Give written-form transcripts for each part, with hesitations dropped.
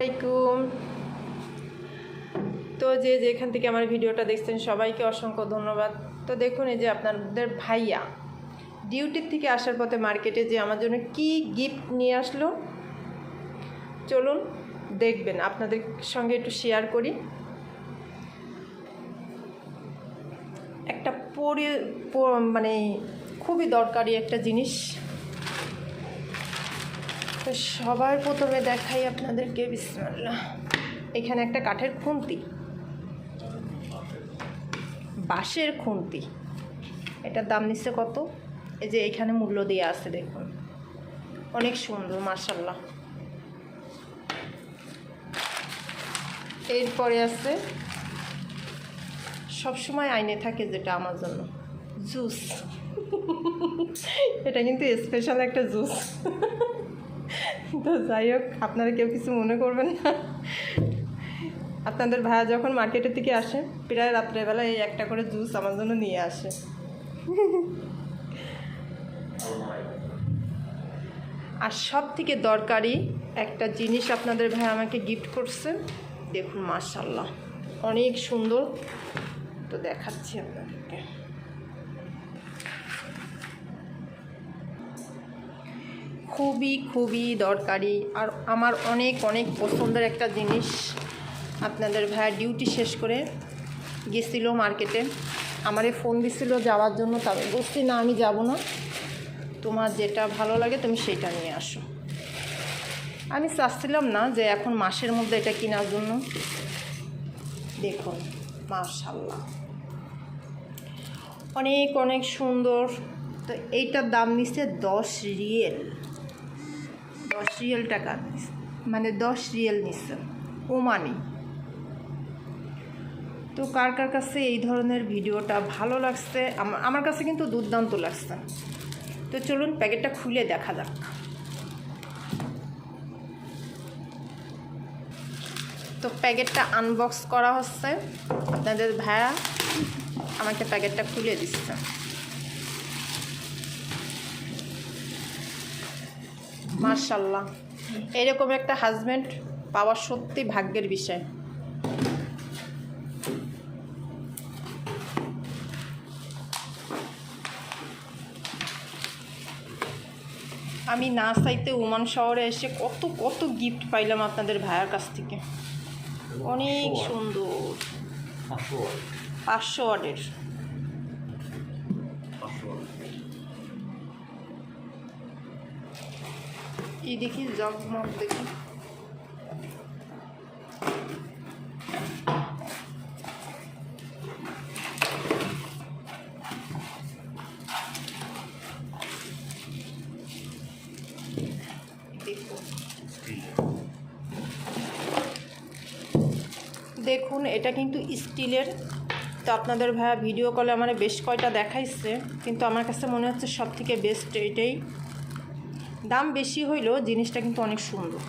আসসালামাইকুম। তো যে যেখান থেকে আমার ভিডিওটা দেখছেন সবাইকে অসংখ্য ধন্যবাদ। তো দেখুন, এই যে আপনাদের ভাইয়া ডিউটির থেকে আসার পথে মার্কেটে যে আমার জন্য কি গিফট নিয়ে আসলো, চলুন দেখবেন, আপনাদের সঙ্গে একটু শেয়ার করি। একটা মানে খুবই দরকারি একটা জিনিস। তো সবার প্রথমে দেখাই আপনাদেরকে, বিসমিল্লাহ। এখানে একটা কাঠের খুন্তি, বাঁশের খুন্তি। এটার দাম নিচ্ছে কত? এই যে এখানে মূল্য দেওয়া আছে, দেখুন, অনেক সুন্দর, মাশাআল্লাহ। এরপরে আছে সবসময় আইনে থাকে যেটা আমার জন্য, জুস। এটা কিন্তু স্পেশাল একটা জুস। তো যাই হোক, আপনারা কেউ কিছু মনে করবেন না। আপনাদের ভাইয়া যখন মার্কেটের থেকে আসে, প্রায় রাত্রেবেলা এই একটা করে জুস আমার জন্য নিয়ে আসে। আর সব থেকে দরকারি একটা জিনিস আপনাদের ভাই আমাকে গিফট করছে, দেখুন, মাশাআল্লাহ, অনেক সুন্দর। তো দেখাচ্ছি আপনাদেরকে। খুবই দরকারি আর আমার অনেক পছন্দের একটা জিনিস। আপনাদের ভাইয়া ডিউটি শেষ করে গেছিল মার্কেটে, আমারে ফোন দিছিল যাওয়ার জন্য। তবে বলছি না, আমি যাব না, তোমার যেটা ভালো লাগে তুমি সেটা নিয়ে আসো। আমি চাচ্ছিলাম না যে এখন মাসের মধ্যে এটা কেনার জন্য। দেখুন, মাশাআল্লাহ, অনেক সুন্দর। তো এইটার দাম নিচ্ছে 10 রিয়েল, 10 রিয়েল টাকা, মানে 10 রিয়েল নিচ্ছে ওমানি। তো কার কাছে এই ধরনের ভিডিওটা ভালো লাগছে? আমার কাছে কিন্তু দুর্দান্ত লাগছে। তো চলুন প্যাকেটটা খুলে দেখা যাক। তো প্যাকেটটা আনবক্স করা হচ্ছে। আপনাদের ভাইয়া আমাকে প্যাকেটটা খুলে দিচ্ছে। মাশাআল্লাহ, এরকম একটা হাজব্যান্ড পাওয়া সত্যি ভাগ্যের বিষয়। আমি না চাইতে ওমান শহরে এসে কত গিফট পাইলাম আপনাদের ভাইয়ার কাছ থেকে। অনেক সুন্দর, 500 ওয়াটের। এই দেখি, জগমগ দেখি। দেখুন, এটা কিন্তু স্টিলের। তো আপনাদের ভাইয়া ভিডিও কলে আমার বেশ কয়টা দেখাইছে, কিন্তু আমার কাছে মনে হচ্ছে সব থেকে বেস্ট এটাই। দাম বেশি হইলেও জিনিসটা কিন্তু অনেক সুন্দর।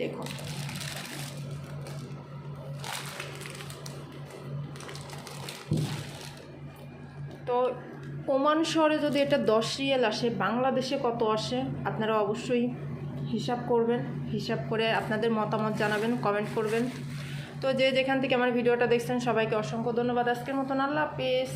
দেখুন, তো ওমান শহরে যদি এটা 10 রিয়েল আসে, বাংলাদেশে কত আসে আপনারা অবশ্যই হিসাব করবেন। হিসাব করে আপনাদের মতামত জানাবেন, কমেন্ট করবেন। তো যে যেখান থেকে আমার ভিডিওটা দেখছেন সবাইকে অসংখ্য ধন্যবাদ। আজকের মতন আল্লাহ হাফেজ।